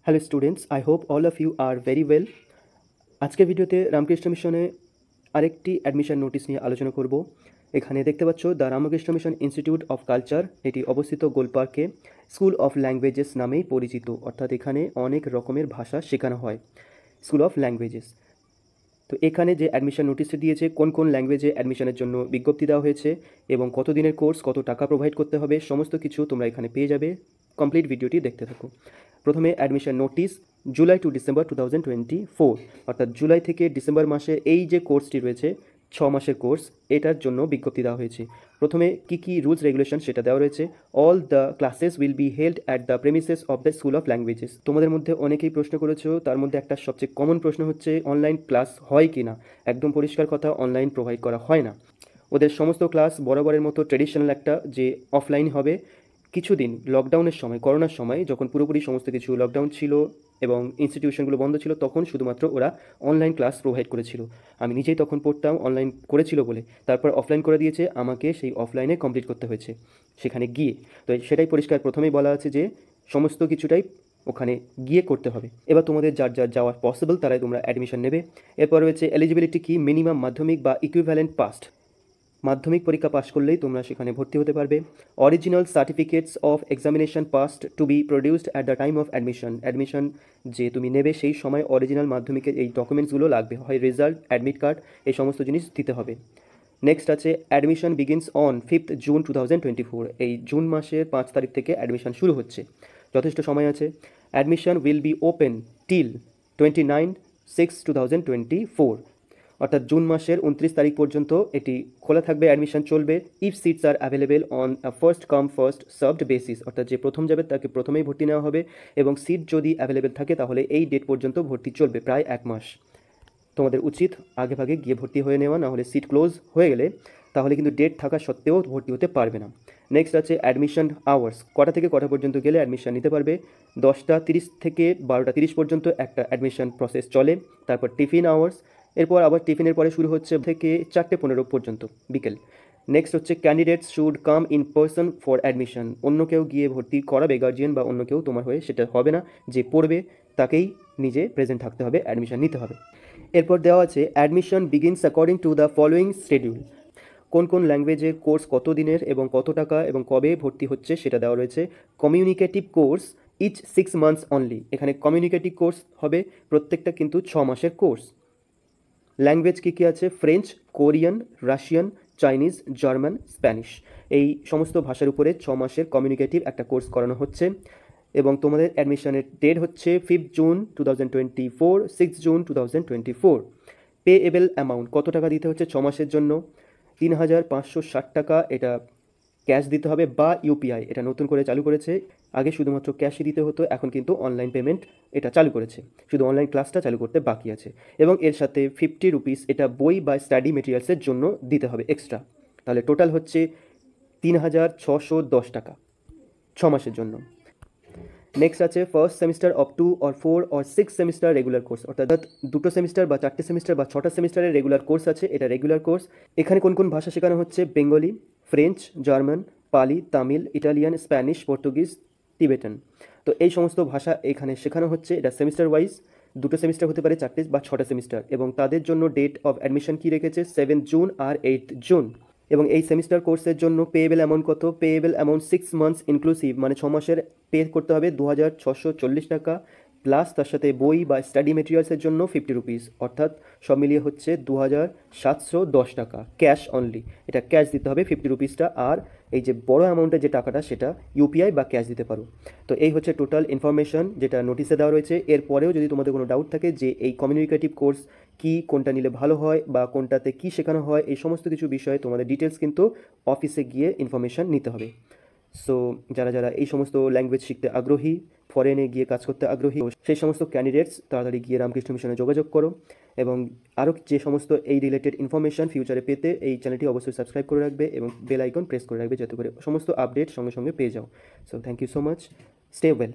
Hello students, I hope all of you are very well. আজকের ভিডিওতে রামকৃষ্ণ মিশনে আরেকটি অ্যাডমিশন নোটিশ নিয়ে আলোচনা করব। এখানে দেখতে পাচ্ছ the Ramakrishna mission institute of culture, এটি অবস্থিত গোলপার্কে, স্কুল অফ ল্যাঙ্গুয়েজেস নামেই পরিচিত। অর্থাৎ এখানে অনেক রকমের ভাষা শেখানো হয়, স্কুল অফ ল্যাঙ্গুয়েজেস। তো এখানে যে অ্যাডমিশন নোটিশটি দিয়েছে, কোন কোন ল্যাঙ্গুয়েজে অ্যাডমিশনের জন্য বিজ্ঞপ্তি দেওয়া হয়েছে এবং কত দিনের কোর্স, কত টাকা প্রোভাইড করতে হবে, সমস্ত কিছু তোমরা এখানে পেয়ে যাবে। কমপ্লিট ভিডিওটি দেখতে থাকো। প্রথমে admission notice, July to December 2024, অর্থাৎ জুলাই থেকে ডিসেম্বর মাসে এই যে কোর্সটি রয়েছে 6 মাসের কোর্স, এটার জন্য বিজ্ঞপ্তি দেওয়া হয়েছে। প্রথমে কী রুলস রেগুলেশন সেটা দেওয়া রয়েছে। All the classes will be held at the premises of the school of languages. তোমাদের মধ্যে অনেকেই প্রশ্ন করেছো, তার মধ্যে একটা সবচেয়ে কমন প্রশ্ন হচ্ছে অনলাইন ক্লাস হয় কি না। একদম পরিষ্কার কথা, অনলাইন প্রোভাইড করা হয় না। ওদের সমস্ত ক্লাস বরাবরের মতো ট্রেডিশনাল একটা যে অফলাইন হবে। কিছুদিন লকডাউনের সময়, করোনার সময় যখন পুরোপুরি সমস্ত কিছু লকডাউন ছিল এবং ইনস্টিটিউশনগুলো বন্ধ ছিল, তখন শুধুমাত্র ওরা অনলাইন ক্লাস প্রোভাইড করেছিল। আমি নিজেই তখন পড়তাম, অনলাইন করেছিল বলে। তারপর অফলাইন করে দিয়েছে, আমাকে সেই অফলাইনে কমপ্লিট করতে হয়েছে সেখানে গিয়ে। তো সেটাই পরিষ্কার প্রথমেই বলা আছে যে সমস্ত কিছুটাই ওখানে গিয়ে করতে হবে। এবার তোমাদের যার যার যাওয়া পসিবল তারাই তোমরা অ্যাডমিশন নেবে। এরপর রয়েছে এলিজিবিলিটি কি, মিনিমাম মাধ্যমিক বা ইকুইভ্যালেন্ট পাস্ট, মাধ্যমিক পরীক্ষা পাশ করলেই তোমরা সেখানে ভর্তি হতে পারবে। Original certificates of examination passed to be produced at the time of admission যে তুমি নেবে সেই সময় অরিজিনাল মাধ্যমিকের এই ডকুমেন্টসগুলো লাগবে, হয় রেজাল্ট, অ্যাডমিট কার্ড, এই সমস্ত জিনিস দিতে হবে। নেক্সট আছে admission begins on 5th June 2024, এই জুন মাসের 5 তারিখ থেকে অ্যাডমিশন শুরু হচ্ছে, যথেষ্ট সময় আছে। Admission will be open till 29/6/2024, অর্থাৎ জুন মাসের 29 তারিখ পর্যন্ত এটি খোলা থাকবে, অ্যাডমিশন চলবে। If seats are available on first come first served basis, অর্থাৎ যে প্রথম যাবে তাকে প্রথমেই ভর্তি নেওয়া হবে এবং সিট যদি অ্যাভেলেবেল থাকে তাহলে এই ডেট পর্যন্ত ভর্তি চলবে, প্রায় 1 মাস। তোমাদের উচিত আগে ভাগে গিয়ে ভর্তি হয়ে নেওয়া, না হলে সিট ক্লোজ হয়ে গেলে তাহলে কিন্তু ডেট থাকা সত্ত্বেও ভর্তি হতে পারবে না। নেক্সট আছে অ্যাডমিশন আওয়ার্স, কটা থেকে কটা পর্যন্ত গেলে অ্যাডমিশন নিতে পারবে। 10:30 থেকে 12:30 পর্যন্ত একটা অ্যাডমিশন প্রসেস চলে। তারপর টিফিন আওয়ার্স, এরপর আবার টিফিনের পরে শুরু হচ্ছে থেকে 4:15 পর্যন্ত বিকেল। নেক্সট হচ্ছে candidates should come in person for admission, অন্য কেউ গিয়ে ভর্তি করাবে, গার্জিয়ান বা অন্য কেউ তোমার হয়ে, সেটা হবে না। যে পড়বে তাকেই নিজে প্রেজেন্ট থাকতে হবে, অ্যাডমিশন নিতে হবে। এরপর দেওয়া আছে admission begins according to the following schedule, কোন কোন ল্যাঙ্গুয়েজের কোর্স কত দিনের এবং কত টাকা এবং কবে ভর্তি হচ্ছে সেটা দেওয়া রয়েছে। Communicative course each 6 months only, এখানে কমিউনিকেটিভ কোর্স হবে প্রত্যেকটা কিন্তু 6 মাসের কোর্স। ল্যাঙ্গুয়েজ কী কী আছে, French, Korean, Russian, Chinese, German, Spanish, এই সমস্ত ভাষার উপরে 6 মাসের কমিউনিকেটিভ একটা কোর্স করানো হচ্ছে। এবং তোমাদের অ্যাডমিশনের ডেট হচ্ছে 5 জুন 2024, 6 জুন 2024। পেএবল অ্যামাউন্ট, কত টাকা দিতে হচ্ছে 6 মাসের জন্য, 3,560 টাকা, এটা ক্যাশ দিতে হবে বা ইউপিআই, এটা নতুন করে চালু করেছে। আগে শুধুমাত্র ক্যাশই দিতে হতো, এখন কিন্তু অনলাইন পেমেন্ট এটা চালু করেছে, শুধু অনলাইন ক্লাসটা চালু করতে বাকি আছে। এবং এর সাথে 50 রুপিস এটা বই বা স্টাডি মেটেরিয়ালসের জন্য দিতে হবে এক্সট্রা। তাহলে টোটাল হচ্ছে 3,610 টাকা 6 মাসের জন্য। নেক্সট আছে first semester of 2 or 4 or 6 semester regular course, অর্থাৎ 2টো সেমিস্টার বা 4টে সেমিস্টার বা 6টা সেমিস্টারের রেগুলার কোর্স আছে, এটা রেগুলার কোর্স। এখানে কোন কোন ভাষা শেখানো হচ্ছে, বেঙ্গলি, ফ্রেঞ্চ, জার্মান, পালি, Tamil, Italian, Spanish, Portuguese, Tibetan. তো এই সমস্ত ভাষা এখানে শেখানো হচ্ছে। এটা সেমিস্টার ওয়াইজ, 2টো সেমিস্টার হতে পারে, 4টে বা 6টা সেমিস্টার, এবং তাদের জন্য ডেট অফ অ্যাডমিশন কি রেখেছে, 7 জুন আর 8 জুন। এবং এই সেমিস্টার কোর্সের জন্য পেয়েবল অ্যামাউন্ট কত, পেয়েবল অ্যামাউন্ট 6 মান্থস ইনক্লুসিভ, মানে 6 মাসের পে করতে হবে 2,640 টাকা, প্লাস তার সাথে বই বা স্টাডি মেটেরিয়ালসের জন্য 50 রুপিস, অর্থাৎ সব মিলিয়ে হচ্ছে 2,710 টাকা ক্যাশ অনলি। এটা ক্যাশ দিতে হবে 50 রুপিসটা, আর এই যে বড় অ্যামাউন্টের যে টাকাটা সেটা ইউপিআই বা ক্যাশ দিতে পারো। তো এই হচ্ছে টোটাল ইনফরমেশন যেটা নোটিশে দেওয়া রয়েছে। এরপরেও যদি তোমাদের কোনো ডাউট থাকে যে এই কমিউনিকেটিভ কোর্স কি, কোনটা নিলে ভালো হয় বা কোনটাতে কি শেখানো হয়, এই সমস্ত কিছু বিষয়ে তোমাদের ডিটেলস কিন্তু অফিসে গিয়ে ইনফরমেশান নিতে হবে। সো যারা যারা এই সমস্ত ল্যাঙ্গুয়েজ শিখতে আগ্রহী, ফরেনে গিয়ে কাজ করতে আগ্রহী, সেই সমস্ত ক্যান্ডিডেটস তাড়াতাড়ি গিয়ে রামকৃষ্ণ মিশনে যোগাযোগ করো। এবং আরও যে সমস্ত এই রিলেটেড ইনফরমেশান ফিউচারে পেতে এই চ্যানেলটি অবশ্যই সাবস্ক্রাইব করে রাখবে এবং বেল আইকন প্রেস করে রাখবে, যাতে করে সমস্ত আপডেট সঙ্গে সঙ্গে পেয়ে যাও। So thank you so much, stay well.